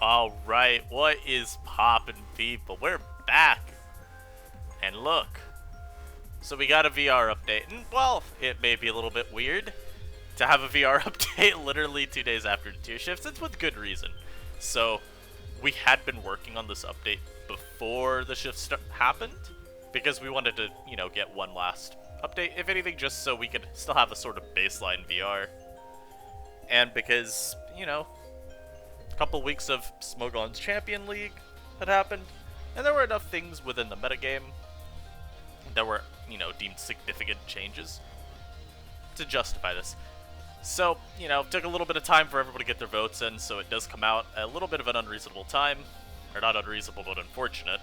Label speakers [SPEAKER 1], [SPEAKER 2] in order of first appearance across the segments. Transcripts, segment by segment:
[SPEAKER 1] Alright, what is poppin', people? We're back! And look, so we got a VR update, and well, it may be a little bit weird to have a VR update literally 2 days after the tier shifts. It's with good reason. So, we had been working on this update before the shift happened, because we wanted to, get one last update, if anything, just so we could still have a sort of baseline VR. And because, a couple weeks of Smogon's Champion League had happened, and there were enough things within the metagame that were, deemed significant changes to justify this. So, took a little bit of time for everybody to get their votes in, so it does come out a little bit of an unreasonable time, or not unreasonable, but unfortunate,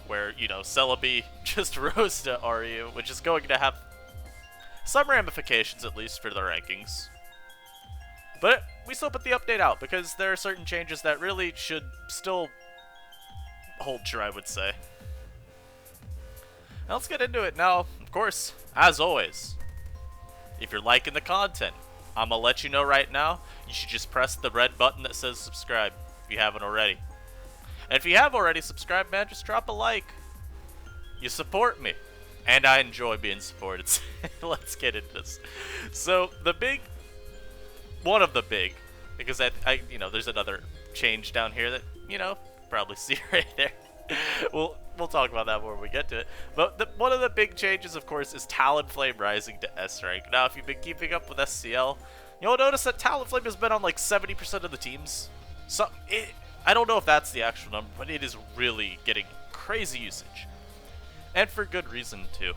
[SPEAKER 1] where, Celebi just rose to RU, which is going to have some ramifications, at least, for the rankings. But we still put the update out, because there are certain changes that really should still hold true, I would say. Now let's get into it. Now, of course, as always, if you're liking the content, I'm gonna let you know right now, you should just press the red button that says subscribe, if you haven't already. And if you have already subscribed, man, just drop a like. You support me, and I enjoy being supported. Let's get into this. So, one of the big, because there's another change down here that, probably see right there. We'll talk about that when we get to it. But one of the big changes, of course, is Talonflame rising to S rank. Now, if you've been keeping up with SCL, you'll notice that Talonflame has been on like 70% of the teams. So I don't know if that's the actual number, but it is really getting crazy usage, and for good reason too.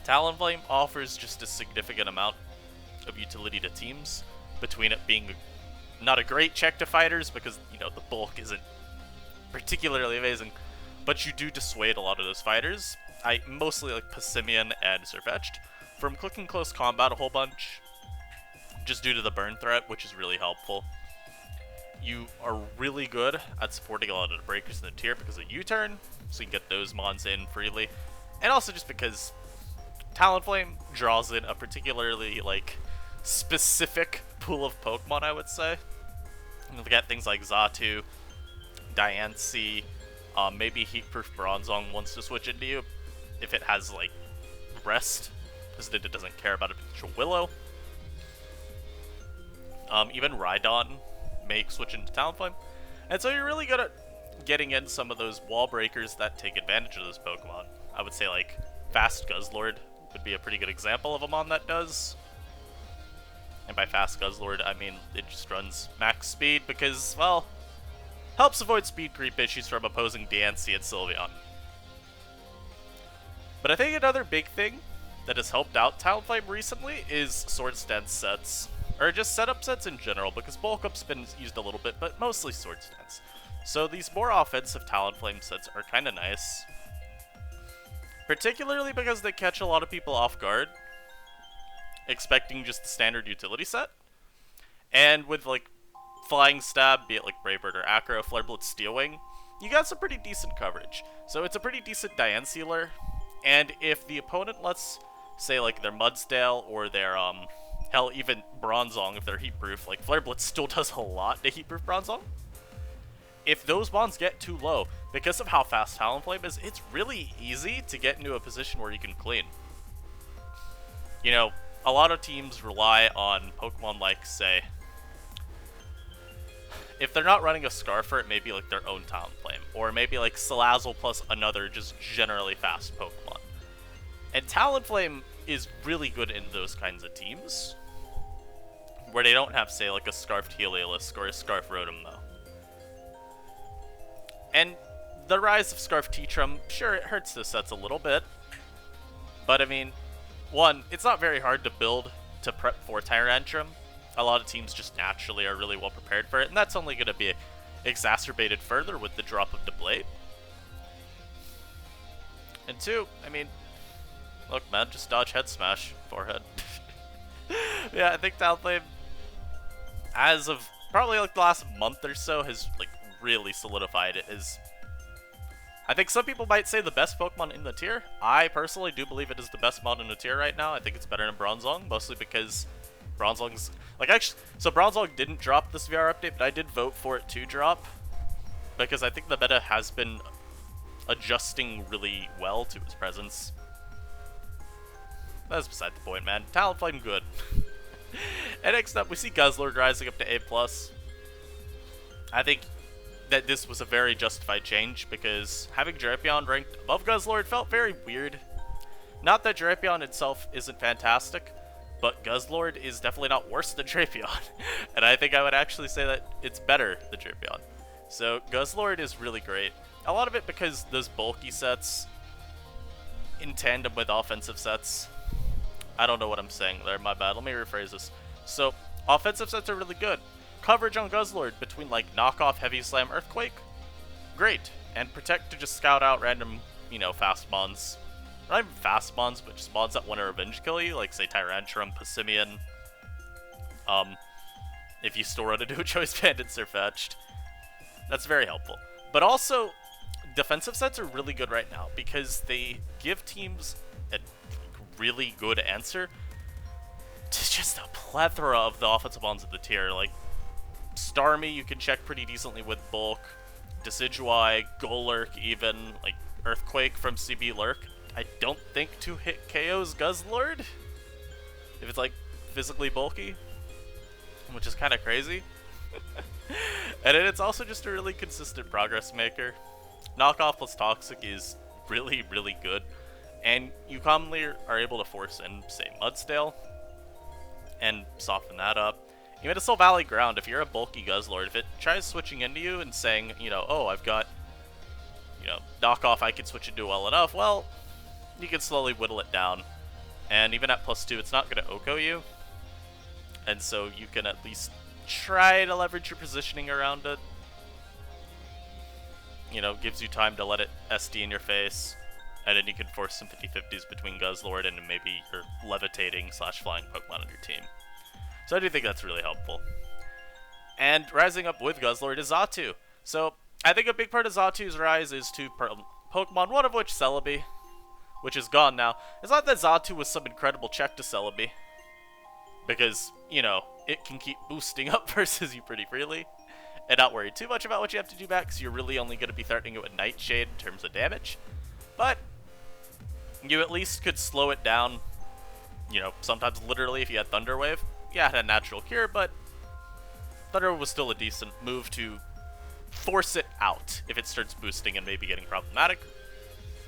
[SPEAKER 1] Talonflame offers just a significant amount of utility to teams, between it being not a great check to fighters because, the bulk isn't particularly amazing, but you do dissuade a lot of those fighters. I mostly like Passimian and Sirfetch'd from clicking close combat a whole bunch, just due to the burn threat, which is really helpful. You are really good at supporting a lot of the breakers in the tier because of U-turn, so you can get those mons in freely, and also just because Talonflame draws in a particularly specific pool of Pokemon, I would say. You get things like Xatu, Diancie, maybe Heatproof Bronzong wants to switch into you if it has Rest, because it doesn't care about a potential Willow. Even Rhydon may switch into Talonflame, and so you're really good at getting in some of those wall breakers that take advantage of those Pokemon. I would say Fast Guzzlord would be a pretty good example of a mon that does. And by Fast Guzzlord, I mean it just runs max speed because, well, helps avoid speed creep issues from opposing Diancie and Sylveon. But I think another big thing that has helped out Talonflame recently is Swords Dance sets, or just setup sets in general, because Bulk Up's been used a little bit, but mostly Swords Dance. So these more offensive Talonflame sets are kind of nice, particularly because they catch a lot of people off guard, expecting just the standard utility set. And with Flying Stab, be it Brave Bird or Acro, Flare Blitz, Steel Wing, you got some pretty decent coverage. So it's a pretty decent Diancie-ler, and if the opponent lets, say their Mudsdale or their hell, even Bronzong, if they're Heatproof, Flare Blitz still does a lot to Heatproof Bronzong. If those bonds get too low, because of how fast Talonflame is, it's really easy to get into a position where you can clean. A lot of teams rely on Pokemon say, if they're not running a Scarfer, it may be their own Talonflame, or maybe Salazzle plus another just generally fast Pokemon. And Talonflame is really good in those kinds of teams, where they don't have, say, a Scarfed Heliolisk or a Scarf Rotom-Mow. And the rise of Scarf Teatrum, sure, it hurts those sets a little bit, but I mean, one, it's not very hard to build to prep for Tyrantrum. A lot of teams just naturally are really well prepared for it, and that's only going to be exacerbated further with the drop of the Blade. And two, I mean, look, man, just dodge Head Smash, forehead. Yeah, I think Talonflame, as of probably the last month or so, has really solidified it as, I think some people might say, the best Pokemon in the tier. I personally do believe it is the best mod in the tier right now. I think it's better than Bronzong, mostly because Bronzong's, actually, so Bronzong didn't drop this VR update, but I did vote for it to drop, because I think the meta has been adjusting really well to his presence. That's beside the point, man. Talonflame good. And next up, we see Guzzlord rising up to A+. I think that this was a very justified change, because having Drapion ranked above Guzzlord felt very weird. Not that Drapion itself isn't fantastic, but Guzzlord is definitely not worse than Drapion. And I think I would actually say that it's better than Drapion. So Guzzlord is really great. A lot of it because those bulky sets in tandem with offensive sets. I don't know what I'm saying there, my bad. Let me rephrase this. So, offensive sets are really good. Coverage on Guzzlord between like knockoff, heavy slam, earthquake, great. And protect to just scout out random, you know, fast mons. Not even fast mons, but just mons that want to revenge kill you, like say Tyrantrum, Passimian. If you still run into a Choice Bandits are fetched. That's very helpful. But also, defensive sets are really good right now because they give teams a really good answer to just a plethora of the offensive mons of the tier. Like, Starmie you can check pretty decently with Bulk, Decidueye, Golurk even, like Earthquake from CB Lurk. I don't think 2-hit KO's Guzzlord, if it's like physically bulky, which is kind of crazy. And then it's also just a really consistent progress maker. Knockoff plus Toxic is really, really good, and you commonly are able to force in, say, Mud-Scl, and soften that up. Even a Soul Valley Ground, if you're a bulky Guzzlord, if it tries switching into you and saying, you know, oh, I've got, you know, knockoff I can switch into well enough, well, you can slowly whittle it down. And even at +2, it's not going to Oko you. And so you can at least try to leverage your positioning around it. You know, gives you time to let it SD in your face. And then you can force some 50-50s between Guzzlord and maybe your levitating / flying Pokemon on your team. So I do think that's really helpful. And rising up with Guzzlord is Xatu. So I think a big part of Xatu's rise is to Pokemon, one of which Celebi, which is gone now. It's not that Xatu was some incredible check to Celebi, because, you know, it can keep boosting up versus you pretty freely, and not worry too much about what you have to do back, because you're really only going to be threatening it with Nightshade in terms of damage. But you at least could slow it down, you know, sometimes literally if you had Thunder Wave. Yeah, it had Natural Cure, but Thunder Wave was still a decent move to force it out if it starts boosting and maybe getting problematic.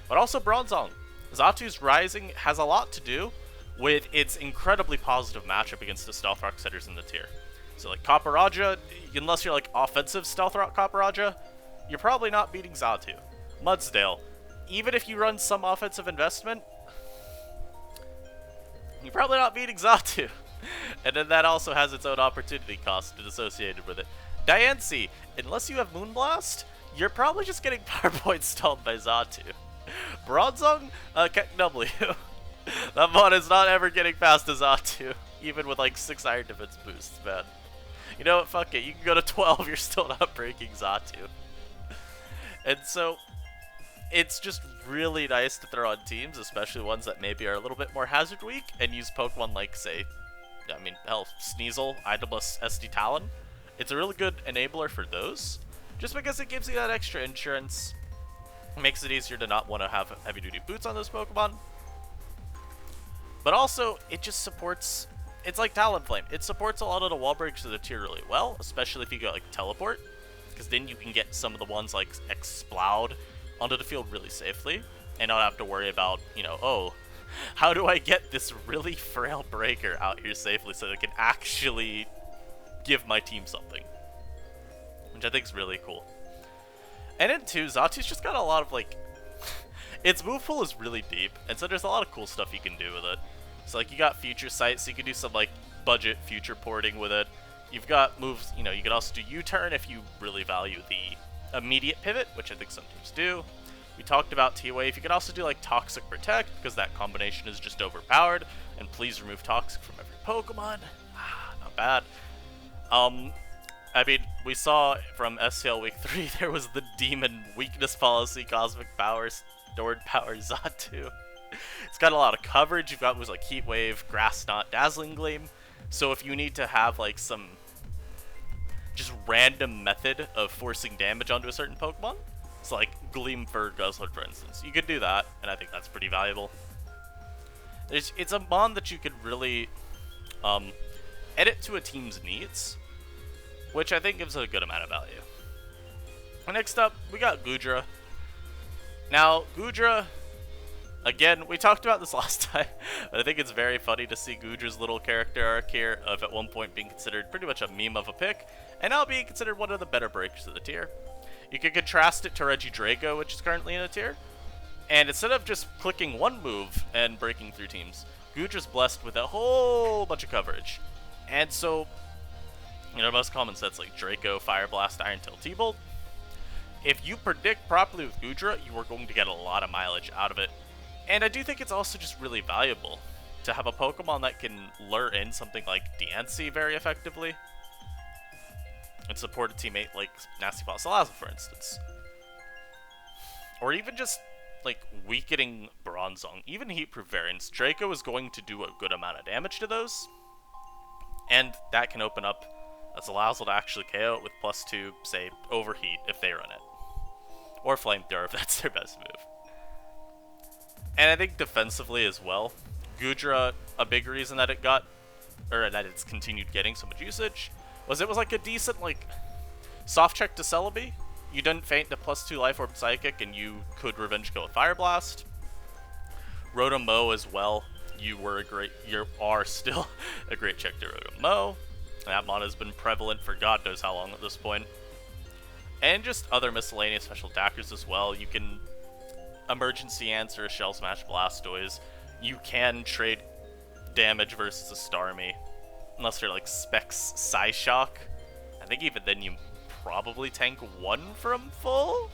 [SPEAKER 1] But also Bronzong. Xatu's rising has a lot to do with its incredibly positive matchup against the Stealth Rock setters in the tier. So like Copperajah, unless you're like offensive Stealth Rock Copperajah, you're probably not beating Xatu. Mud-Scl, even if you run some offensive investment, you're probably not beating Xatu. And then that also has its own opportunity cost associated with it. Diancie, unless you have Moonblast, you're probably just getting power points stalled by Xatu. Bronzong, Keck W. That mod is not ever getting past Xatu, even with like 6 Iron Defense boosts, man. You know what, fuck it, you can go to 12, you're still not breaking Xatu. And so, it's just really nice to throw on teams, especially ones that maybe are a little bit more hazard weak, and use Pokemon like, say, I mean, hell, Sneasel, Idolus, SD Talon. It's a really good enabler for those, just because it gives you that extra insurance. It makes it easier to not want to have heavy-duty boots on those Pokemon. But also, it just supports, it's like Talonflame. It supports a lot of the wall breaks of the tier really well, especially if you go like Teleport, because then you can get some of the ones like Explode onto the field really safely, and not have to worry about, you know, oh, how do I get this really frail breaker out here safely so that it can actually give my team something? Which I think is really cool. And then too, Xatu's just got a lot of like, its move pool is really deep, and so there's a lot of cool stuff you can do with it. So like you got Future Sight, so you can do some like budget future porting with it. You've got moves, you know, you can also do U-turn if you really value the immediate pivot, which I think some teams do. We talked about T-Wave. You can also do like Toxic Protect, because that combination is just overpowered. And please remove Toxic from every Pokemon. Not bad. I mean, we saw from SCL Week 3, there was the Demon Weakness Policy, Cosmic Power, Stored Power Xatu. It's got a lot of coverage. You've got moves like Heat Wave, Grass Knot, Dazzling Gleam. So if you need to have like some just random method of forcing damage onto a certain Pokemon. So like Gleam for Guzzlord, for instance. You could do that, and I think that's pretty valuable. It's a mon that you could really edit to a team's needs, which I think gives it a good amount of value. Next up, we got Goodra. Now, Goodra, again, we talked about this last time, but I think it's very funny to see Goodra's little character arc here of at one point being considered pretty much a meme of a pick, and now being considered one of the better breakers of the tier. You can contrast it to Regidrago, which is currently in a tier, and instead of just clicking one move and breaking through teams, Goodra's blessed with a whole bunch of coverage. And so, you know, most common sets like Draco, Fire Blast, Iron Tail, T-Bolt, if you predict properly with Goodra, you are going to get a lot of mileage out of it. And I do think it's also just really valuable to have a Pokemon that can lure in something like Diancie very effectively, and support a teammate like Nasty Paw Salazzle, for instance. Or even just, like, weakening Bronzong. Even Heatproof variants, Draco is going to do a good amount of damage to those, and that can open up a Salazzle to actually KO it with +2, say, Overheat if they run it. Or Flamethrower if that's their best move. And I think defensively as well, Goodra, a big reason that it got, or that it's continued getting so much usage, was it was like a decent, like, soft check to Celebi. You didn't faint to +2 Life Orb Psychic, and you could Revenge Kill with Fire Blast. Rotom-Mow as well. You are still a great check to Rotom-Mow. That mod has been prevalent for God knows how long at this point. And just other miscellaneous special attackers as well. You can emergency answer a Shell Smash Blastoise. You can trade damage versus a Starmie. Unless you're like Specs Psyshock. I think even then you probably tank one from full.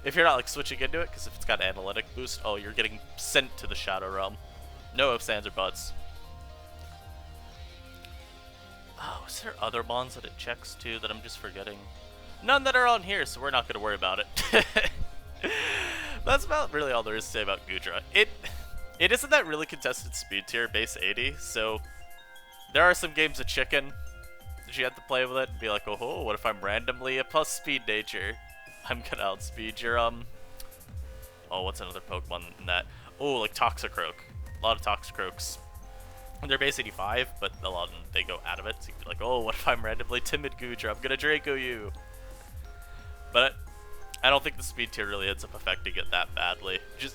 [SPEAKER 1] If you're not like switching into it, because if it's got analytic boost, oh, you're getting sent to the Shadow Realm. No ifs, ands, or buts. Oh, is there other mons that it checks too that I'm just forgetting? None that are on here, so we're not going to worry about it. That's about really all there is to say about Goodra. It isn't that really contested speed tier, base 80, so there are some games of chicken that you have to play with it and be like, oh, what if I'm randomly a plus speed nature? I'm gonna outspeed your, oh, what's another Pokemon than that? Oh, like Toxicroak. A lot of Toxicroaks. They're base 85, but a lot of them, they go out of it, so you can be like, oh, what if I'm randomly timid Goodra? I'm gonna Draco you. But I don't think the speed tier really ends up affecting it that badly. Just,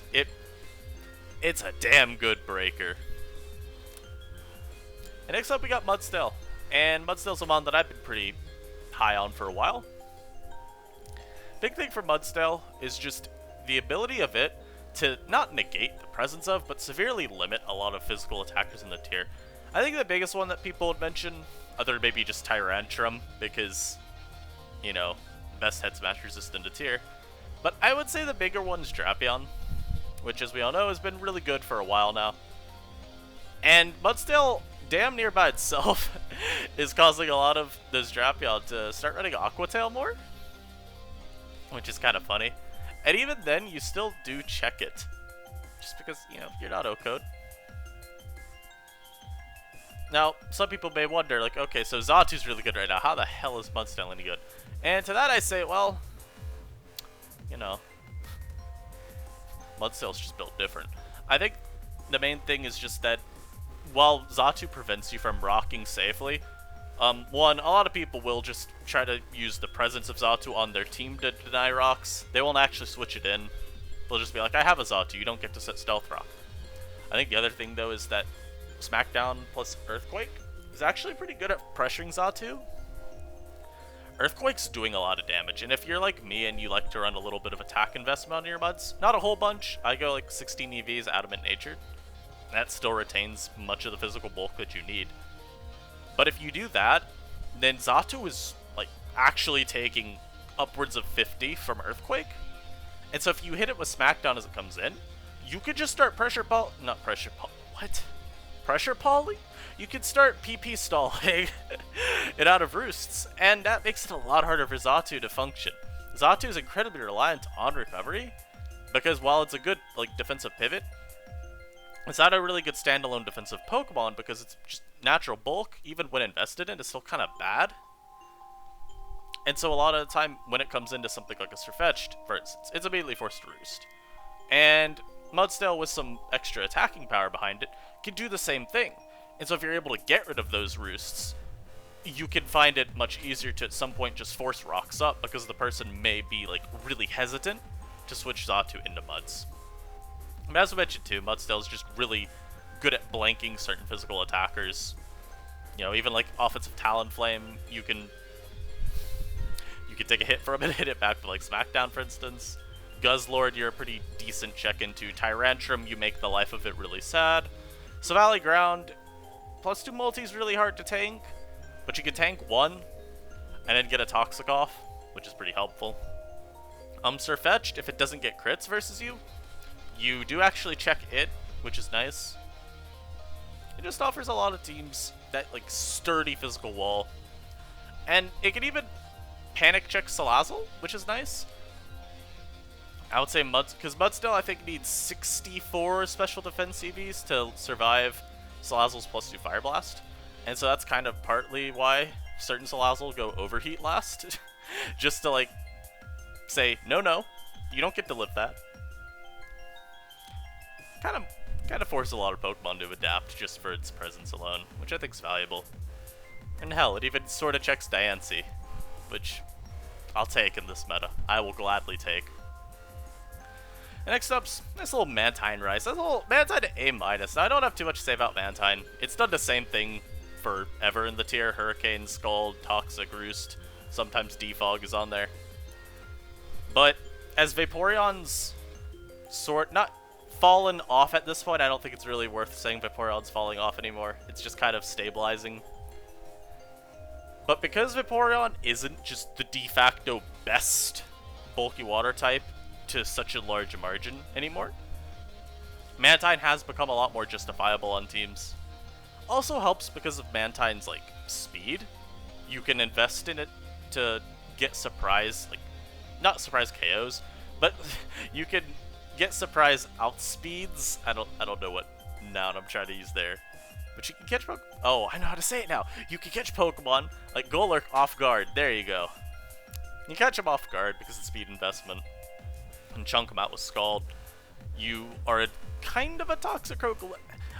[SPEAKER 1] it's a damn good breaker. And next up we got Mud-Stell. And Mud-Stell's a mon that I've been pretty high on for a while. Big thing for Mud-Stell is just the ability of it to not negate the presence of, but severely limit a lot of physical attackers in the tier. I think the biggest one that people would mention, other than maybe just Tyrantrum, because, you know, best head smash resistant to tier. But I would say the bigger one is Drapion, which as we all know has been really good for a while now. And Mud-Stell, damn near by itself, is causing a lot of those Drapion to start running Aqua Tail more, which is kind of funny. And even then, you still do check it, just because, you know, you're not O-code. Now, some people may wonder, like, okay, so Xatu's really good right now. How the hell is Mud-Stell any good? And to that I say, well, you know, Mud-Stell's just built different. I think the main thing is just that while Xatu prevents you from rocking safely, one, a lot of people will just try to use the presence of Xatu on their team to deny rocks. They won't actually switch it in. They'll just be like, I have a Xatu, you don't get to set Stealth Rock. I think the other thing, though, is that Smackdown plus Earthquake is actually pretty good at pressuring Xatu. Earthquake's doing a lot of damage, and if you're like me and you like to run a little bit of attack investment on your Muds, not a whole bunch, I go like 16 EVs Adamant Natured. That still retains much of the physical bulk that you need. But if you do that, then Xatu is like actually taking upwards of 50 from Earthquake. And so if you hit it with Smackdown as it comes in, you could just start pressure poly? You could start PP stalling it out of roosts, and that makes it a lot harder for Xatu to function. Xatu is incredibly reliant on recovery, because while it's a good like defensive pivot, it's not a really good standalone defensive Pokemon because it's just natural bulk, even when invested in, is still kind of bad. And so a lot of the time, when it comes into something like a Sirfetch'd, for instance, it's immediately forced to roost. And Mud-Scl, with some extra attacking power behind it, can do the same thing. And so if you're able to get rid of those roosts, you can find it much easier to at some point just force rocks up, because the person may be like really hesitant to switch Xatu into Muds. And as I mentioned too, Mud-Scl is just really good at blanking certain physical attackers. You know, even like offensive Talonflame, you can take a hit from it and hit it back for like Smackdown, for instance. Guzzlord, you're a pretty decent check into. Tyrantrum, you make the life of it really sad. So Valley Ground, +2 multi is really hard to tank, but you can tank 1 and then get a Toxic off, which is pretty helpful. Sirfetch'd, if it doesn't get crits versus you, you do actually check it, which is nice. It just offers a lot of teams that like sturdy physical wall. And it can even panic check Salazzle, which is nice. I would say because Mud-Scl I think needs 64 special defense CVs to survive Salazzle's +2 Fire Blast. And so that's kind of partly why certain Salazzle go Overheat last. Just to like say, no, you don't get to live that. Kind of force a lot of Pokemon to adapt just for its presence alone, which I think is valuable. And hell, it even sort of checks Diancie, which I'll take in this meta. I will gladly take. And next up's nice little Mantine Rise. That's a little Mantine to A-. Now, I don't have too much to say about Mantine. It's done the same thing forever in the tier. Hurricane, Scald, Toxic, Roost. Sometimes Defog is on there. But as Vaporeon's not fallen off at this point, I don't think it's really worth saying Vaporeon's falling off anymore. It's just kind of stabilizing. But because Vaporeon isn't just the de facto best bulky water type to such a large margin anymore, Mantine has become a lot more justifiable on teams. Also helps because of Mantine's like speed. You can invest in it to get surprise, like not surprise KOs, but you can get surprise outspeeds. I don't know what noun I'm trying to use there. But you can catch Pokemon. Oh, I know how to say it now. You can catch Pokemon like Golurk off guard. There you go. You catch them off guard because of speed investment. And chunk them out with Scald. You are a kind of a Toxicroak.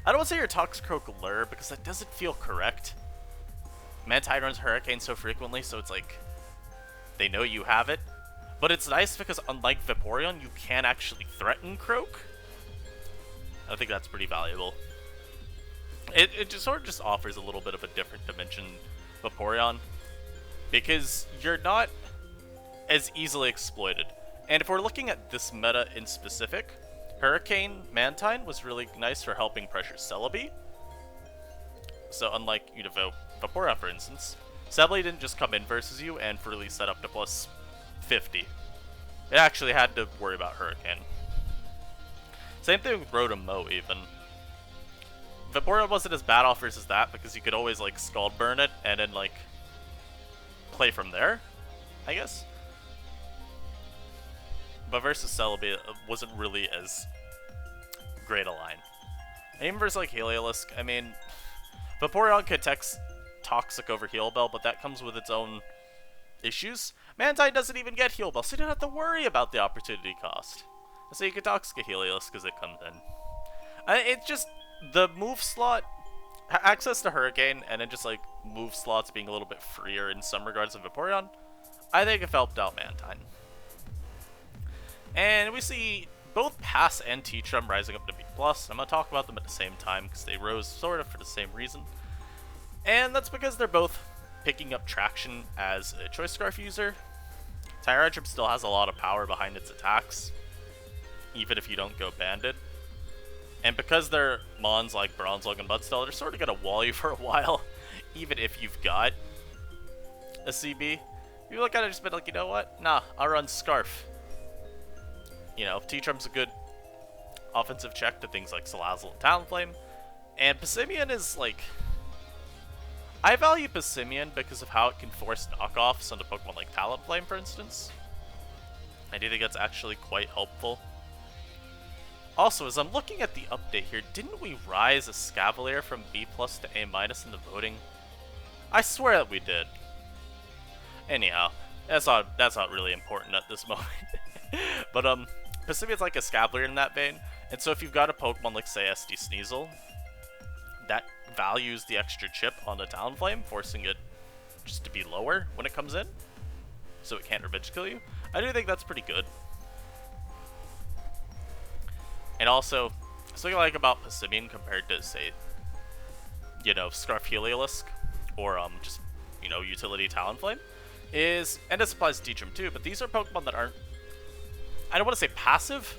[SPEAKER 1] I don't want to say you're a Toxicroak lure because that doesn't feel correct. Mantine runs Hurricane so frequently, so it's like they know you have it. But it's nice because unlike Vaporeon, you can actually threaten Croak. I think that's pretty valuable. It just sort of just offers a little bit of a different dimension Vaporeon, because you're not as easily exploited. And if we're looking at this meta in specific, Hurricane Mantine was really nice for helping pressure Celebi. So unlike Vaporeon, for instance, Celebi didn't just come in versus you and freely set up to +50. It actually had to worry about Hurricane. Same thing with Rotom-Mow even. Vaporeon wasn't as bad off versus that because you could always like Scald Burn it and then like play from there, I guess. But versus Celebi, it wasn't really as great a line. And even versus like Heliolisk, I mean, Vaporeon could Toxic over Heal Bell, but that comes with its own issues. Mantine doesn't even get Heal Bell, so you don't have to worry about the opportunity cost. So you can Toxic a Heliolisk as it comes in. It's just the move slot, access to Hurricane, and then just like move slots being a little bit freer in some regards of Vaporeon, I think it helped out Mantine. And we see both Pass and T-Trum rising up to B+. I'm going to talk about them at the same time because they rose sort of for the same reason. And that's because they're both picking up traction as a Choice Scarf user. Tyrantrum still has a lot of power behind its attacks, even if you don't go Bandit. And because they're Mons like Bronzong and Mud-Scl, they're sort of going to wall you for a while, even if you've got a CB. You look at it and just be like, you know what? Nah, I'll run Scarf. You know, T-Trum's a good offensive check to things like Salazzle and Talonflame. And Passimian is like... I value Passimian because of how it can force knockoffs onto Pokemon like Talonflame, for instance. I do think that's actually quite helpful. Also, as I'm looking at the update here, didn't we rise a Scavalier from B+ to A- in the voting? I swear that we did. Anyhow, That's not really important at this moment. But Passimian's like a Scavalier in that vein, and so if you've got a Pokemon like say SD Sneasel that values the extra chip on the Talonflame, forcing it just to be lower when it comes in, so it can't revenge kill you, I do think that's pretty good. And also, something I like about Passimian compared to, say, you know, Scarf Heliolisk, or just, you know, utility Talonflame, is, and this applies to Teachum too, but these are Pokemon that aren't, I don't want to say passive,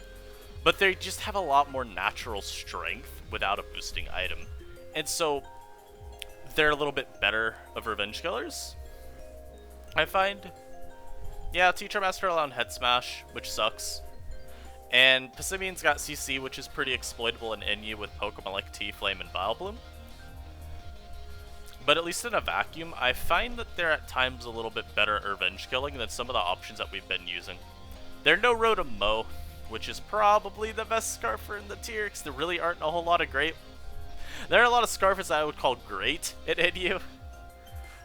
[SPEAKER 1] but they just have a lot more natural strength without a boosting item. And so, they're a little bit better of revenge killers, I find. Yeah, Teacher Master on Head Smash, which sucks. And Passimian's got CC, which is pretty exploitable in NU with Pokemon like T-Flame and Vileplume. But at least in a vacuum, I find that they're at times a little bit better at revenge killing than some of the options that we've been using. They're no Rotom Mow, which is probably the best Scarfer in the tier, because there really aren't a whole lot of great. There are a lot of Scarfers that I would call great at NU,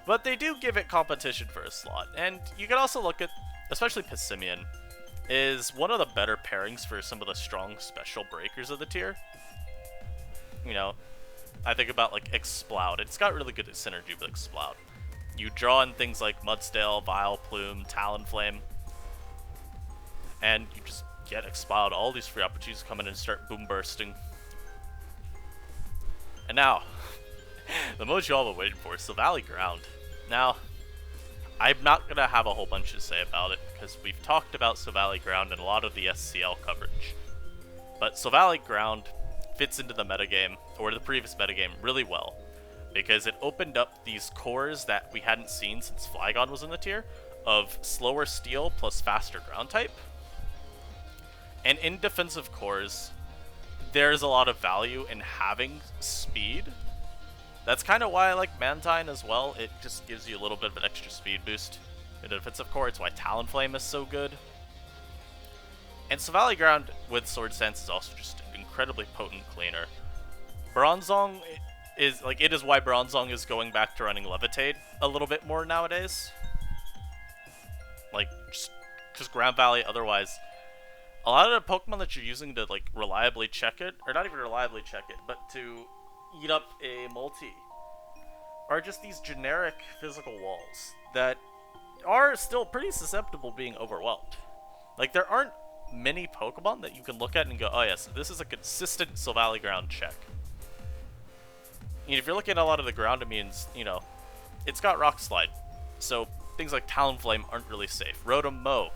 [SPEAKER 1] but they do give it competition for a slot. And you can also look at, especially Passimian, is one of the better pairings for some of the strong special breakers of the tier. You know, I think about like Exploud. It's got really good synergy with Exploud. You draw in things like Mud-Scl, Vileplume, Talonflame, and you just get Exploud. All these free opportunities come in and start boom bursting. And now, the most you all have been waiting for is Silvally Ground. Now, I'm not going to have a whole bunch to say about it, because we've talked about Silvally Ground in a lot of the SCL coverage. But Silvally Ground fits into the metagame, or the previous metagame, really well, because it opened up these cores that we hadn't seen since Flygon was in the tier, of slower steel plus faster ground type. And in defensive cores, there's a lot of value in having speed. That's kind of why I like Mantine as well. It just gives you a little bit of an extra speed boost in a defensive core. It's why Talonflame is so good. And Silvally Ground with Sword Stance is also just an incredibly potent cleaner. Bronzong is, like, it is why Bronzong is going back to running Levitate a little bit more nowadays. Like, just Ground Valley, otherwise, a lot of the Pokemon that you're using to, like, reliably check it, or not even reliably check it, but to eat up a multi, are just these generic physical walls that are still pretty susceptible to being overwhelmed. Like, there aren't many Pokemon that you can look at and go, oh yes, this is a consistent Silvally Ground check. And if you're looking at a lot of the ground immunes, you know, it's got Rock Slide, so things like Talonflame aren't really safe. Rotom Mow,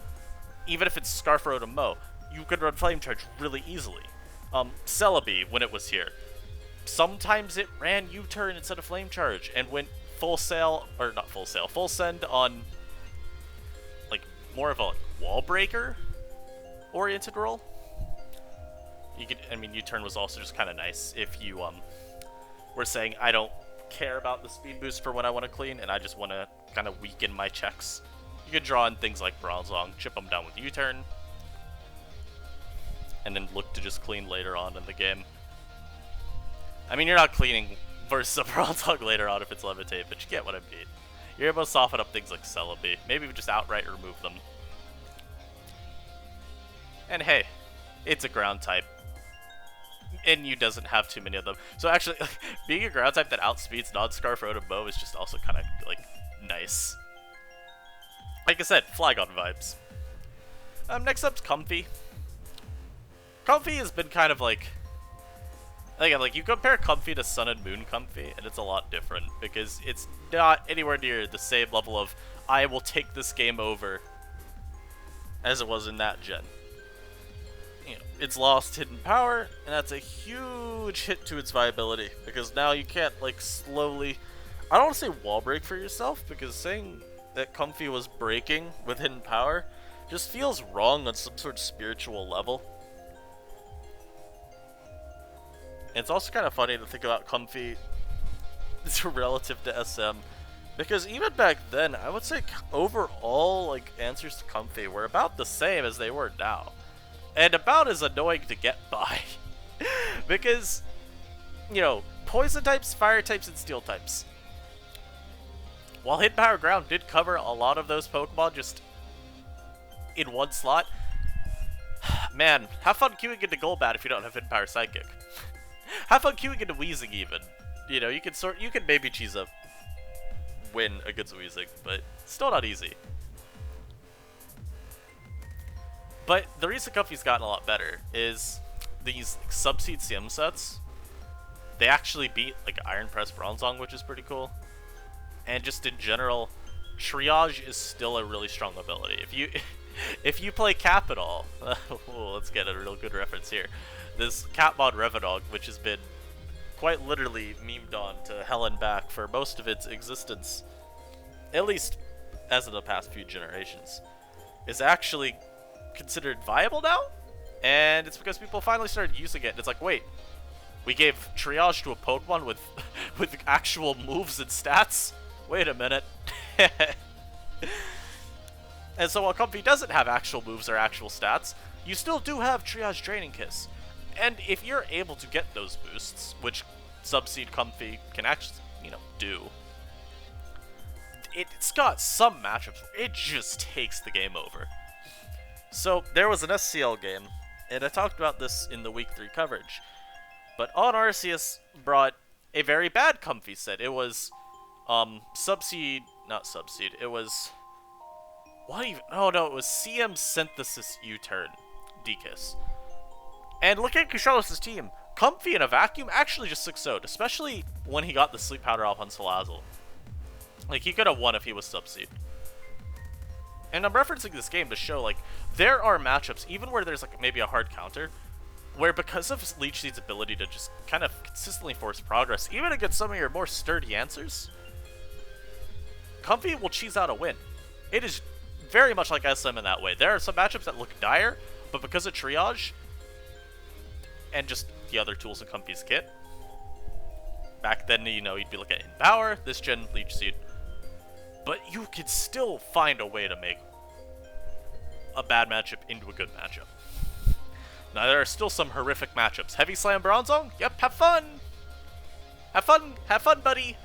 [SPEAKER 1] even if it's Scarf Rotom Mow, you could run Flame Charge really easily. Celebi, when it was here, sometimes it ran U-turn instead of Flame Charge and went full sail, or not full sail, full send on, like, more of a like, wall breaker oriented roll. You could, I mean, U-turn was also just kind of nice if you were saying, I don't care about the speed boost for when I want to clean, and I just want to kind of weaken my checks. You could draw in things like Bronzong, chip them down with U-turn, and then look to just clean later on in the game. I mean, you're not cleaning versus a Bronzong later on if it's Levitate, but you get what I mean. You're able to soften up things like Celebi. Maybe just outright remove them. And hey, it's a ground type. NU doesn't have too many of them. So actually, being a ground type that outspeeds non-Scarf Rotom Mow is just also kind of, like, nice. Like I said, Flygon vibes. Next up's Comfey. Comfey has been kind of like... Again, like, you compare Comfey to Sun and Moon Comfey, and it's a lot different, because it's not anywhere near the same level of, I will take this game over, as it was in that gen. You know, it's lost hidden power, and that's a huge hit to its viability, because now you can't, like, slowly... I don't want to say wall break for yourself, because saying that Comfey was breaking with hidden power just feels wrong on some sort of spiritual level. It's also kind of funny to think about Comfey relative to SM, because even back then, I would say overall, like, answers to Comfey were about the same as they were now, and about as annoying to get by, because, you know, poison types, fire types, and steel types while Hidden Power Ground did cover a lot of those Pokemon just in one slot, man, have fun queuing into Golbat if you don't have Hidden Power Psychic. Have fun queuing into Weezing even. You know, you can maybe cheese up win against Weezing, but still not easy. But the reason Comfy's gotten a lot better is these Subseed CM sets, they actually beat like Iron Press Bronzong, which is pretty cool. And just in general, Triage is still a really strong ability. If you play Capital, let's get a real good reference here. This Catmon Revenant, which has been quite literally memed on to hell and back for most of its existence, at least as of the past few generations, is actually considered viable now, and it's because people finally started using it. And it's like, wait, we gave Triage to a Pokemon with actual moves and stats? Wait a minute. And so while Comfy doesn't have actual moves or actual stats, you still do have Triage Draining Kiss. And if you're able to get those boosts, which Subseed Comfy can actually, do, it's got some matchups where it just takes the game over. So there was an SCL game, and I talked about this in the Week 3 coverage, but On Arceus brought a very bad Comfy set. It was Subseed, not Subseed, it was, what even, oh no, it was CM Synthesis U-Turn D-Kiss. And looking at Kushalos' team, Comfy in a vacuum actually just 6-0'd, especially when he got the Sleep Powder off on Salazzle. Like, he could have won if he was Subseed. And I'm referencing this game to show, like, there are matchups, even where there's, like, maybe a hard counter, where because of Leech Seed's ability to just kind of consistently force progress, even against some of your more sturdy answers, Comfy will cheese out a win. It is very much like SM in that way. There are some matchups that look dire, but because of Triage, and just the other tools in Comfy's kit, back then, you'd be looking at Empower, this gen Leech Seed, but you could still find a way to make a bad matchup into a good matchup. Now, there are still some horrific matchups. Heavy Slam Bronzong? Yep, have fun! Have fun, buddy!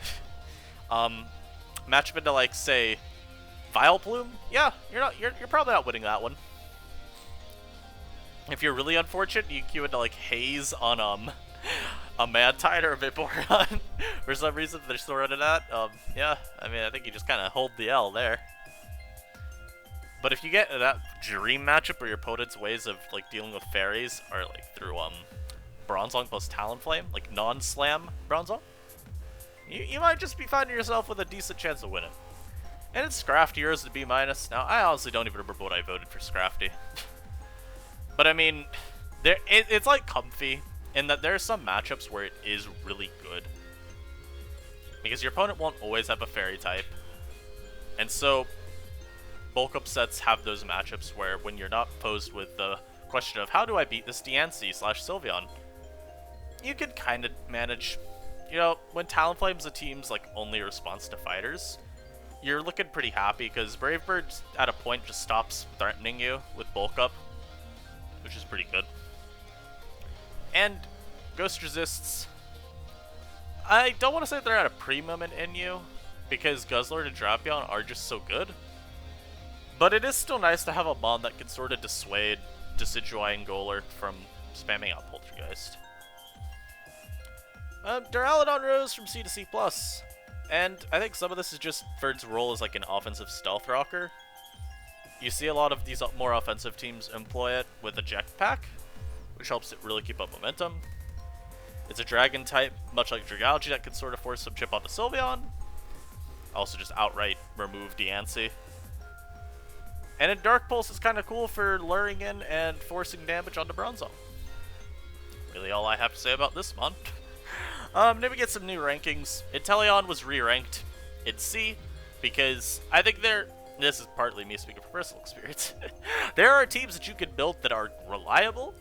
[SPEAKER 1] Matchup into, like, say, Vileplume? Yeah, you're probably not winning that one. If you're really unfortunate, you queue into, like, Haze on, a Mantine or a Vaporeon. For some reason, they're still running that. Yeah, I mean, I think you just kind of hold the L there. But if you get that dream matchup where your opponent's ways of, like, dealing with fairies are, like, through, Bronzong plus Talonflame, like, non-slam Bronzong, you might just be finding yourself with a decent chance of winning. And it's Scrafty Heroes to B-. Now, I honestly don't even remember what I voted for Scrafty. But, I mean, it's like Comfy, in that there are some matchups where it is really good. Because your opponent won't always have a fairy type. And so, bulk up sets have those matchups where when you're not posed with the question of how do I beat this Diancie/Sylveon, you can kind of manage. When Talonflame's a team's like only response to fighters, you're looking pretty happy because Brave Bird at a point just stops threatening you with bulk up, which is pretty good. And Ghost Resists, I don't want to say they're at a premium in you, because Guzzlord and Drapion are just so good. But it is still nice to have a mon that can sort of dissuade Decidueye and Golurk from spamming out Poltergeist. Duraludon rose from C to C+, and I think some of this is just Bird's role as like an offensive stealth rocker. You see a lot of these more offensive teams employ it with a Jetpack, which helps it really keep up momentum. It's a dragon type, much like Dragalge, that can sort of force some chip onto Sylveon. Also just outright remove Diancie. And in Dark Pulse, it's kind of cool for luring in and forcing damage onto Bronzong. Really all I have to say about this mon. Then we get some new rankings. Inteleon was re-ranked in C, because I think this is partly me speaking from personal experience. There are teams that you can build that are reliable,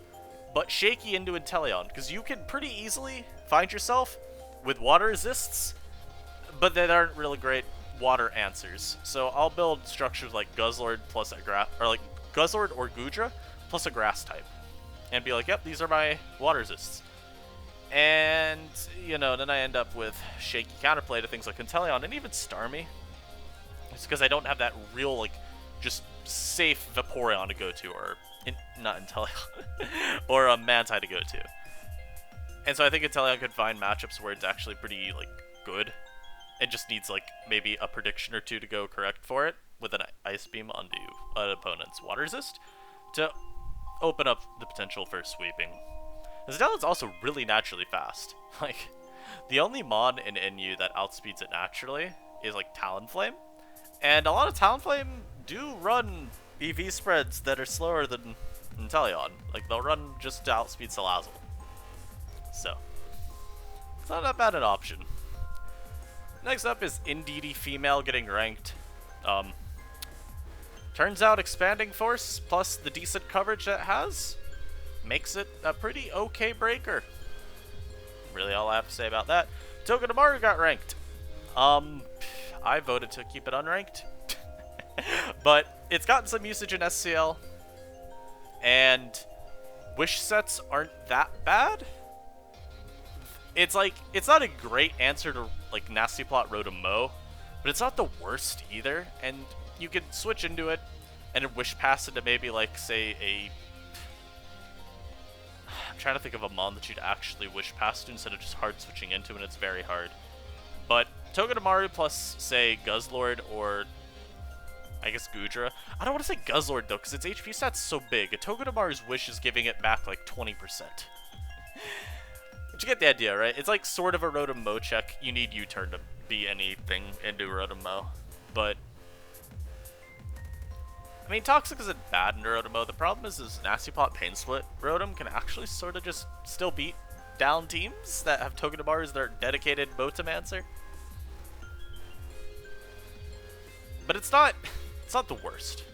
[SPEAKER 1] but shaky into Inteleon, because you can pretty easily find yourself with water resists, but that aren't really great water answers. So I'll build structures like Guzzlord plus a grass, or like Guzzlord or Goodra plus a grass type, and be like, yep, these are my water resists. And, then I end up with shaky counterplay to things like Inteleon and even Starmie. is because I don't have that real, like, just safe Vaporeon to go to, or, not Inteleon, or a Manti to go to. And so I think Inteleon could find matchups where it's actually pretty, like, good. It just needs, like, maybe a prediction or two to go correct for it, with an Ice Beam onto an opponent's Water Resist, to open up the potential for sweeping. Inteleon's also really naturally fast. Like, the only mon in NU that outspeeds it naturally is, like, Talonflame. And a lot of Talonflame do run EV spreads that are slower than Inteleon. Like, they'll run just to outspeed Salazzle. So, it's not that bad an option. Next up is Indeedee female getting ranked. Turns out expanding force plus the decent coverage that it has makes it a pretty okay breaker. Really all I have to say about that. Togedemaru got ranked. I voted to keep it unranked. But it's gotten some usage in SCL. And wish sets aren't that bad. It's like, it's not a great answer to, like, Nasty Plot Rotom Mow, but it's not the worst either, and you could switch into it and wish pass into maybe, like, say, I'm trying to think of a mon that you'd actually wish pass to instead of just hard switching into, and it's very hard. But Togedemaru plus, say, Guzzlord or, I guess, Goodra. I don't want to say Guzzlord, though, because its HP stat's so big. A Togedemaru's wish is giving it back, like, 20%. But you get the idea, right? It's like sort of a Rotom Mow check. You need U-turn to be anything into Rotom Mow. But, I mean, Toxic isn't bad in Rotom Mow. The problem is Nasty Plot Pain Split Rotom can actually sort of just still beat down teams that have Togedemaru as their dedicated Motomancer. But it's not the worst.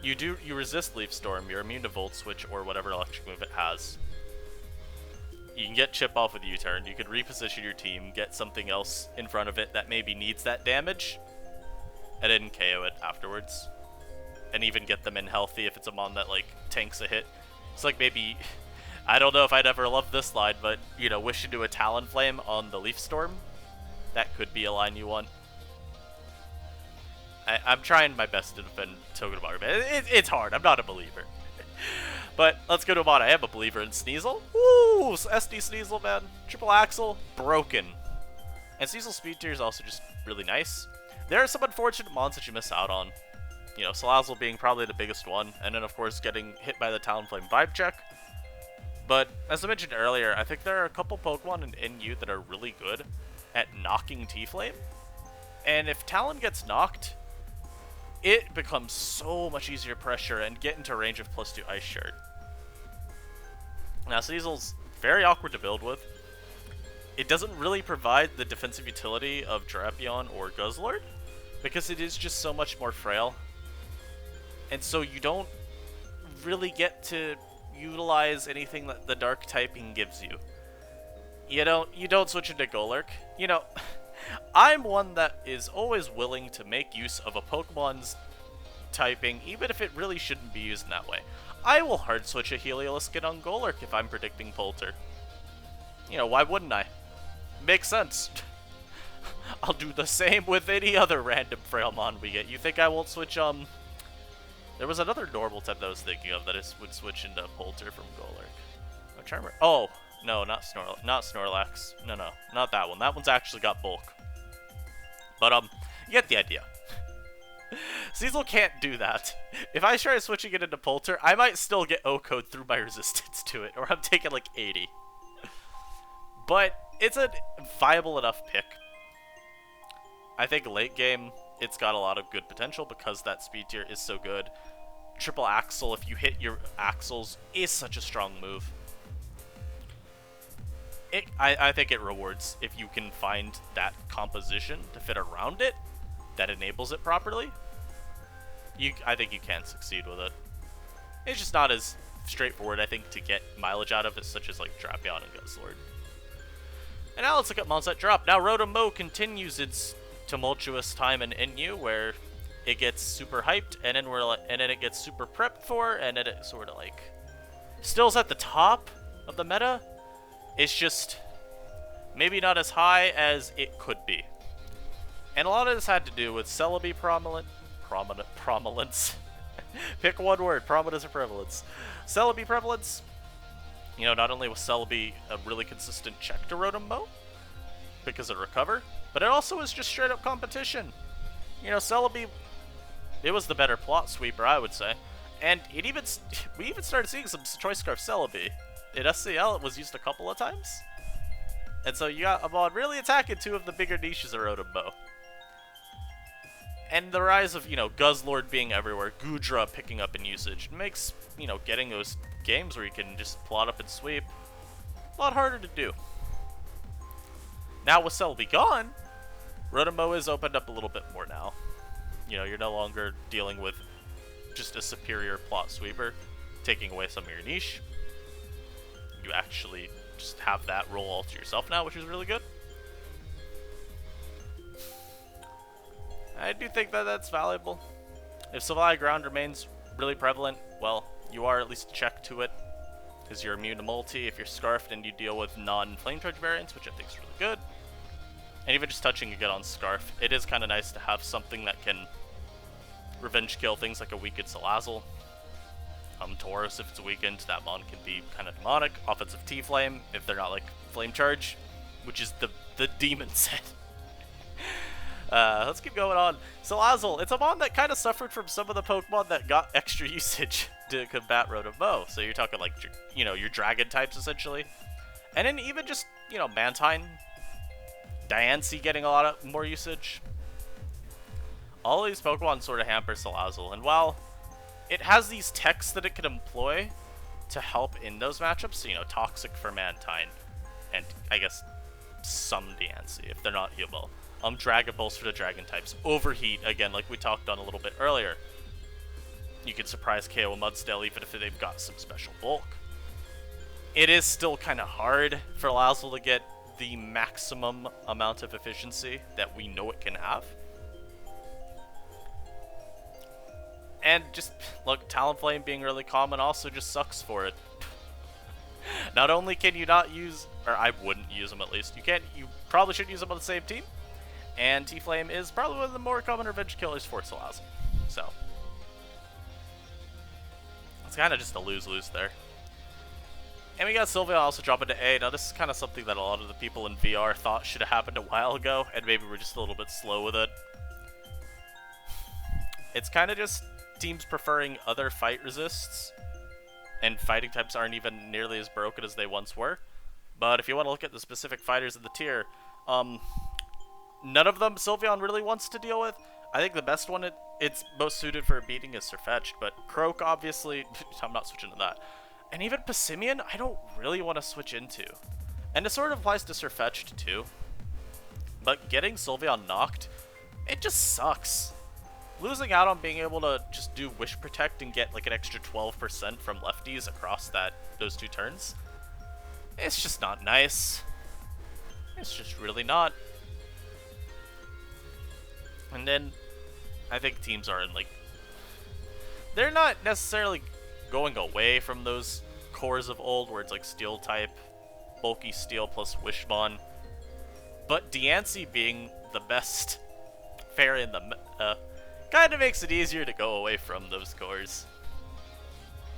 [SPEAKER 1] You resist Leaf Storm, you're immune to Volt Switch or whatever electric move it has. You can get Chip off with U-turn, you could reposition your team, get something else in front of it that maybe needs that damage, and then KO it afterwards. And even get them in healthy if it's a mon that, like, tanks a hit. It's like maybe, I don't know if I'd ever love this line, but, you know, wish into a Talonflame on the Leaf Storm. That could be a line you want. I'm trying my best to defend Togedemaru, but it's hard. I'm not a believer. But let's go to a mod. I am a believer in Sneasel. Ooh, SD Sneasel, man. Triple Axle, broken. And Sneasel's speed tier is also just really nice. There are some unfortunate mons that you miss out on. You know, Salazzle being probably the biggest one, and then of course getting hit by the Talonflame vibe check. But as I mentioned earlier, I think there are a couple Pokemon in NU that are really good at knocking T-Flame. And if Talon gets knocked, it becomes so much easier to pressure and get into range of +2 Ice Shard. Now, Sneasel's very awkward to build with. It doesn't really provide the defensive utility of Drapion or Guzzlord, because it is just so much more frail. And so you don't really get to utilize anything that the dark typing gives you. You don't switch into Golurk. You know, I'm one that is always willing to make use of a Pokemon's typing, even if it really shouldn't be used in that way. I will hard switch a Heliolisk on Golurk if I'm predicting Polter. You know, why wouldn't I? Makes sense. I'll do the same with any other random Frailmon we get. You think I won't switch, There was another normal type that I was thinking of that would switch into Polter from Golurk. A Charmer. Oh, no, not Snorlax. No, not that one. That one's actually got bulk. But, you get the idea. Sneasel can't do that. If I try switching it into Polter, I might still get O-code through my resistance to it, or I'm taking like 80. But it's a viable enough pick. I think late game, it's got a lot of good potential because that speed tier is so good. Triple Axle, if you hit your Axles, is such a strong move. I think it rewards if you can find that composition to fit around it that enables it properly. I think you can succeed with it. It's just not as straightforward, I think, to get mileage out of it, such as like Drapion and Guzzlord. And now let's look at mons that drop. Now Rotom Mow continues its tumultuous time in NU, where it gets super hyped, and then it gets super prepped for, and then it sort of like still's at the top of the meta. It's just maybe not as high as it could be. And a lot of this had to do with Celebi prominence. Pick one word, prominence or prevalence. Celebi prevalence. You know, not only was Celebi a really consistent check to Rotom Mow because of Recover, but it also was just straight up competition. You know, Celebi, it was the better plot sweeper, I would say. And we even started seeing some Choice Scarf Celebi. In SCL, it was used a couple of times. And so you got a mod really attacking two of the bigger niches of Rotom Mow. And the rise of, you know, Guzzlord being everywhere, Goodra picking up in usage, makes, you know, getting those games where you can just plot up and sweep a lot harder to do. Now with Celebi gone, Rotom Mow is opened up a little bit more now. You know, you're no longer dealing with just a superior plot sweeper taking away some of your niche. You actually just have that role all to yourself now, which is really good. I do think that that's valuable. If Sylvia Ground remains really prevalent, well, you are at least checked to it, because you're immune to multi. If you're Scarfed and you deal with non-Flame Charge variants, which I think is really good. And even just touching again on Scarf, it is kind of nice to have something that can revenge kill things like a weakened Salazzle. Tauros, if it's weakened, that mon can be kind of demonic. Offensive T-Flame, if they're not like Flame Charge, which is the demon set. Let's keep going on. Salazzle, it's a mon that kind of suffered from some of the Pokemon that got extra usage to combat Rotom Mow. So you're talking like, you know, your dragon types essentially. And then even just, you know, Mantine, Diancie getting a lot of more usage. All of these Pokemon sort of hamper Salazzle. And while it has these techs that it can employ to help in those matchups, so, you know, Toxic for Mantine, and I guess some Diancie if they're not healable. Dragon Pulse for the Dragon types. Overheat, again, like we talked on a little bit earlier. You can surprise KO a Mudsdale even if they've got some special bulk. It is still kind of hard for Salazzle to get the maximum amount of efficiency that we know it can have. And just, look, Talonflame being really common also just sucks for it. Not only can you not use, or I wouldn't use them at least, you probably shouldn't use them on the same team. And T-Flame is probably one of the more common revenge killers for Salazzle. So, it's kind of just a lose-lose there. And we got Sylvia also dropping to A. Now this is kind of something that a lot of the people in VR thought should have happened a while ago, and maybe we're just a little bit slow with it. It's kind of just teams preferring other fight resists, and fighting types aren't even nearly as broken as they once were. But if you want to look at the specific fighters in the tier, none of them Sylveon really wants to deal with. I think the best one it's most suited for beating is Sirfetch'd, but Croak obviously, I'm not switching to that. And even Passimian, I don't really want to switch into. And it sort of applies to Sirfetch'd too. But getting Sylveon knocked, it just sucks. Losing out on being able to just do Wish Protect and get like an extra 12% from lefties across those two turns, it's just not nice. It's just really not. And then I think teams are in like, they're not necessarily going away from those cores of old where it's like Steel type, bulky Steel plus Wishbone, but Diancie being the best fairy in the kind of makes it easier to go away from those cores.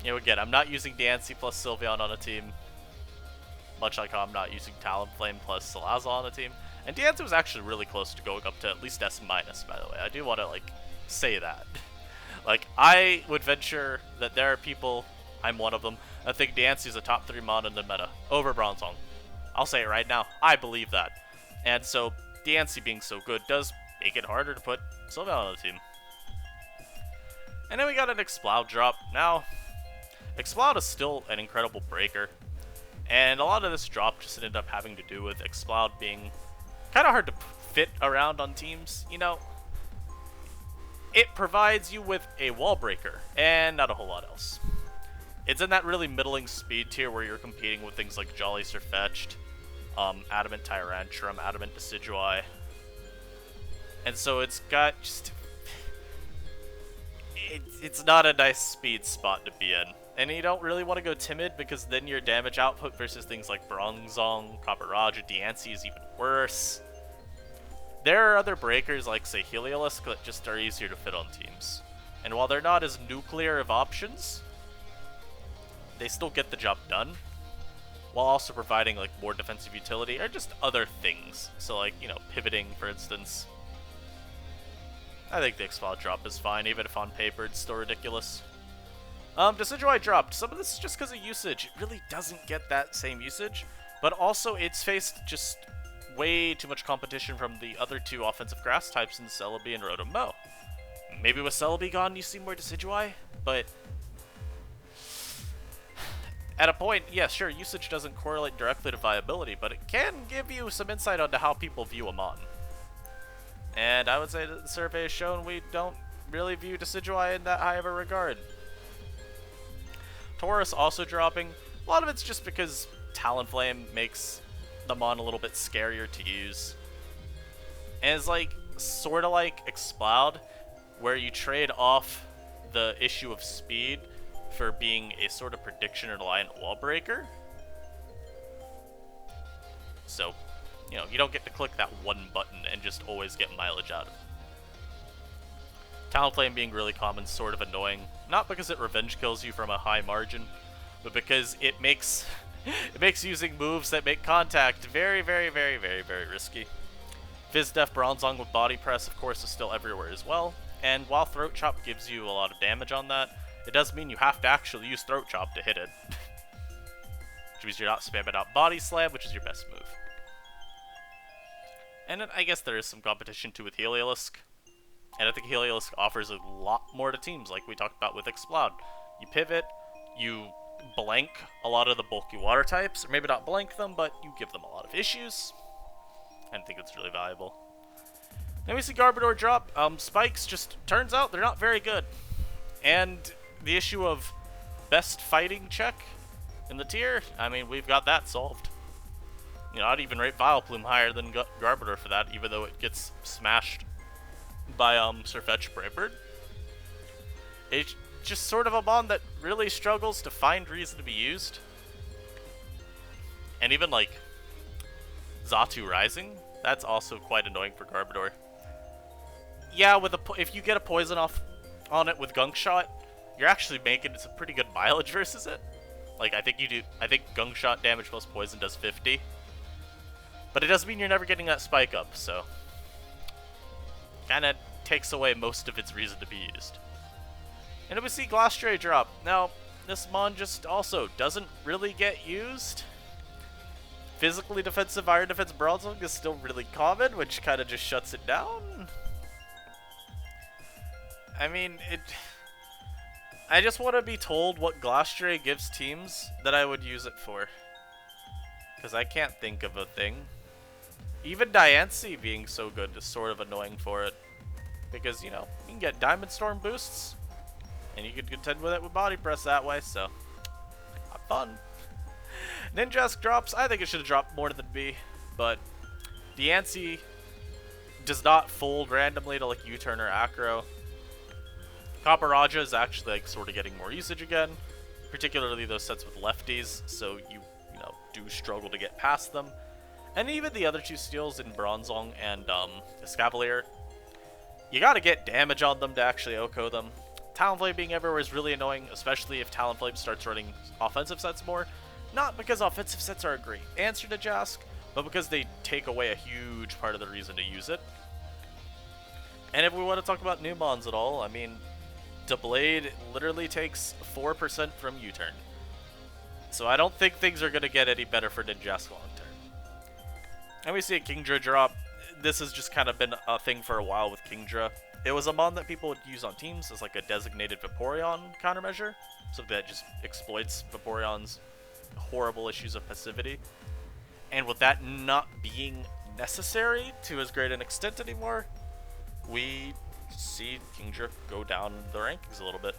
[SPEAKER 1] You know, again, I'm not using Diancie plus Sylveon on a team, much like how I'm not using Talonflame plus Salazzle on a team. And Diancie was actually really close to going up to at least S-, by the way. I do want to, like, say that. Like, I would venture that there are people, I'm one of them, that think Diancie is a top 3 mon in the meta over Bronzong. I'll say it right now. I believe that. And so, Diancie being so good does make it harder to put Sylveon on the team. And then we got an Exploud drop. Now, Exploud is still an incredible breaker. And a lot of this drop just ended up having to do with Exploud being kind of hard to fit around on teams. You know, it provides you with a wall breaker and not a whole lot else. It's in that really middling speed tier where you're competing with things like Jolly Sirfetch'd, Adamant Tyrantrum, Adamant Decidueye. And so it's got just... It's not a nice speed spot to be in. And you don't really want to go timid because then your damage output versus things like Bronzong, Copperaj, Diancie is even worse. There are other breakers like, say, Heliolisk that just are easier to fit on teams. And while they're not as nuclear of options, they still get the job done, while also providing like more defensive utility or just other things. So like, you know, pivoting, for instance. I think the X-File drop is fine, even if on paper it's still ridiculous. Decidueye dropped. Some of this is just because of usage. It really doesn't get that same usage, but also it's faced just way too much competition from the other two offensive grass types in Celebi and Rotom-Mow. Maybe with Celebi gone, you see more Decidueye, but at a point, yeah, sure, usage doesn't correlate directly to viability, but it can give you some insight onto how people view a mon. And I would say that the survey has shown we don't really view Decidueye in that high of a regard. Taurus also dropping. A lot of it's just because Talonflame makes the mon a little bit scarier to use. And it's like, sort of like Exploud, where you trade off the issue of speed for being a sort of prediction reliant wall breaker. So, you know, you don't get to click that one button and just always get mileage out of it. Talonflame being really common, sort of annoying. Not because it revenge kills you from a high margin, but because it makes using moves that make contact very, very, very, very, very risky. Fizdef Bronzong with Body Press, of course, is still everywhere as well. And while Throat Chop gives you a lot of damage on that, it does mean you have to actually use Throat Chop to hit it. Which means you're not spamming out Body Slam, which is your best move. And then I guess there is some competition too with Heliolisk. And I think Heliolisk offers a lot more to teams, like we talked about with Exploud. You pivot, you blank a lot of the bulky water types, or maybe not blank them, but you give them a lot of issues. I think it's really valuable. Then we see Garbodor drop. Spikes just, turns out they're not very good. And the issue of best fighting check in the tier, I mean, we've got that solved. You know, I'd even rate Vileplume higher than Garbodor for that, even though it gets smashed by Sirfetch'd Brayburn. It's just sort of a mon that really struggles to find reason to be used. And even like Xatu Rising, that's also quite annoying for Garbodor. Yeah, with if you get a poison off on it with Gunk Shot, you're actually making some pretty good mileage versus it. Like I think Gunk Shot damage plus poison does 50. But it doesn't mean you're never getting that spike up, so kinda takes away most of its reason to be used. And then we see Glastrier drop. Now, this mon just also doesn't really get used. Physically defensive Iron Defense Bronzong is still really common, which kinda just shuts it down. I mean, I just want to be told what Glastrier gives teams that I would use it for. Because I can't think of a thing. Even Diancie being so good is sort of annoying for it. Because, you know, you can get Diamond Storm boosts. And you can contend with it with Body Press that way, so have fun. Ninjask drops. I think it should have dropped more than B. But Diancie does not fold randomly to like U-turn or Acro. Copper is actually like sort of getting more usage again. Particularly those sets with lefties, so you know, do struggle to get past them. And even the other two steals in Bronzong and Escavalier, you gotta get damage on them to actually OHKO them. Talonflame being everywhere is really annoying, especially if Talonflame starts running offensive sets more. Not because offensive sets are a great answer to Ninjask, but because they take away a huge part of the reason to use it. And if we want to talk about new mons at all, I mean, Doublade literally takes 4% from U-turn. So I don't think things are going to get any better for Ninjask long term. And we see a Kingdra drop. This has just kind of been a thing for a while with Kingdra. It was a mon that people would use on teams as like a designated Vaporeon countermeasure. Something that just exploits Vaporeon's horrible issues of passivity. And with that not being necessary to as great an extent anymore, we see Kingdra go down the rankings a little bit.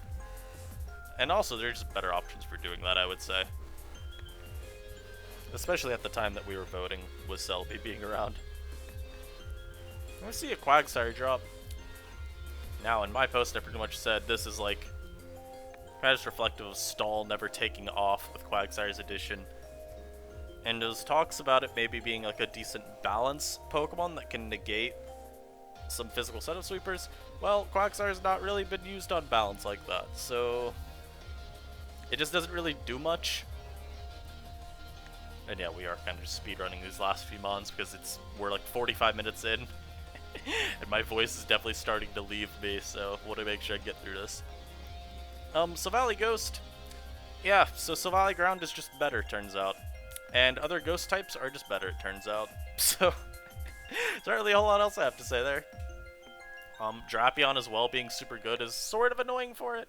[SPEAKER 1] And also, there's just better options for doing that, I would say. Especially at the time that we were voting, with Celebi being around. I see a Quagsire drop. Now, in my post, I pretty much said this is like kind of just reflective of Stall never taking off with Quagsire's addition. And there's talks about it maybe being like a decent balance Pokemon that can negate some physical setup sweepers. Well, Quagsire not really been used on balance like that, so it just doesn't really do much. And yeah, we are kind of just speedrunning these last few mons because we're like 45 minutes in, and my voice is definitely starting to leave me, so I want to make sure I get through this. Silvally Ghost. Yeah, so Silvally Ground is just better, turns out. And other ghost types are just better, it turns out. So, there's not really a whole lot else I have to say there. Drapion as well being super good is sort of annoying for it.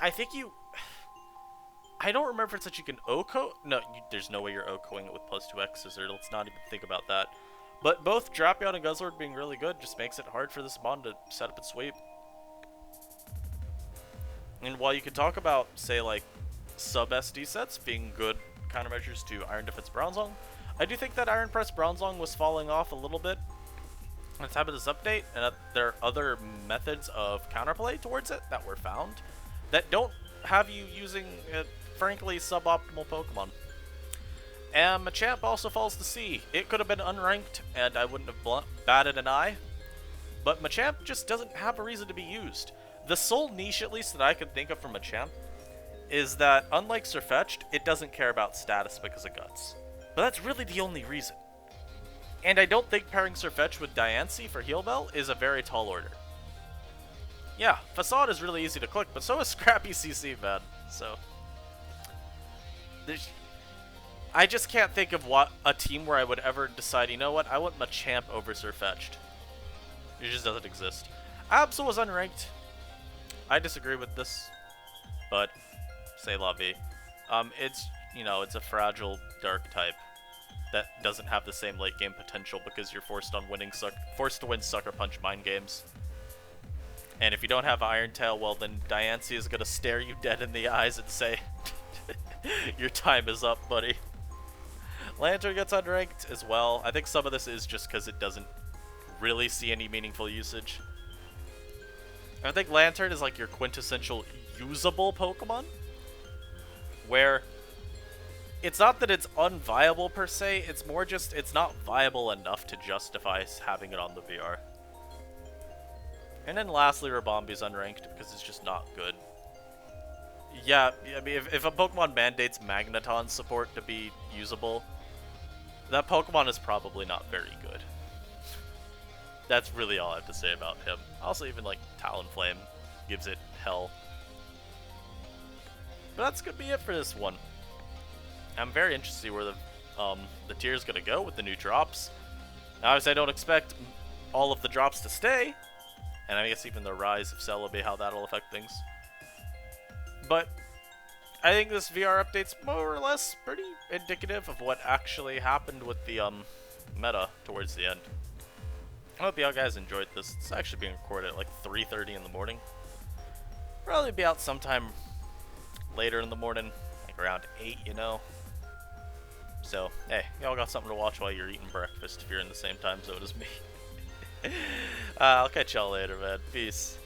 [SPEAKER 1] I think I don't remember if it's that you can OHKO. No, there's no way you're OHKOing it with +2X's, or let's not even think about that. But both Drapion and Guzzlord being really good just makes it hard for this mon to set up and sweep. And while you could talk about, say, like, sub-SD sets being good countermeasures to Iron Defense Bronzong, I do think that Iron Press Bronzong was falling off a little bit on the time of this update, and that there are other methods of counterplay towards it that were found that don't have you using, frankly, suboptimal Pokemon. And Machamp also falls to C. It could have been unranked, and I wouldn't have batted an eye, but Machamp just doesn't have a reason to be used. The sole niche, at least, that I could think of for Machamp is that, unlike Sirfetch'd, it doesn't care about status because of Guts. But that's really the only reason. And I don't think pairing Sirfetch'd with Diancie for Heal Bell is a very tall order. Yeah, Facade is really easy to click, but so is Scrappy CC, man. So, I just can't think of a team where I would ever decide, you know what, I want Machamp over Sirfetch'd. It just doesn't exist. Absol was unranked. I disagree with this, but say la vie. It's, you know, it's a fragile dark type that doesn't have the same late game potential because you're forced to win Sucker Punch mind games. And if you don't have Iron Tail, well then Diancie is gonna stare you dead in the eyes and say, your time is up, buddy. Lantern gets unranked as well. I think some of this is just because it doesn't really see any meaningful usage. I think Lantern is like your quintessential usable Pokemon, where it's not that it's unviable per se, it's more just it's not viable enough to justify having it on the VR. And then lastly, Rabombi's unranked because it's just not good. Yeah, I mean, if a Pokemon mandates Magneton support to be usable, that Pokemon is probably not very good. That's really all I have to say about him. Also, even like Talonflame gives it hell. But that's gonna be it for this one. I'm very interested to see where the tier is gonna go with the new drops. Now, obviously, I don't expect all of the drops to stay, and I guess even the rise of Celebi, how that'll affect things. But I think this VR update's more or less pretty indicative of what actually happened with the meta towards the end. I hope y'all guys enjoyed this. It's actually being recorded at like 3:30 in the morning. Probably be out sometime later in the morning, like around 8, you know. So, hey, y'all got something to watch while you're eating breakfast if you're in the same time zone as me. I'll catch y'all later, man. Peace.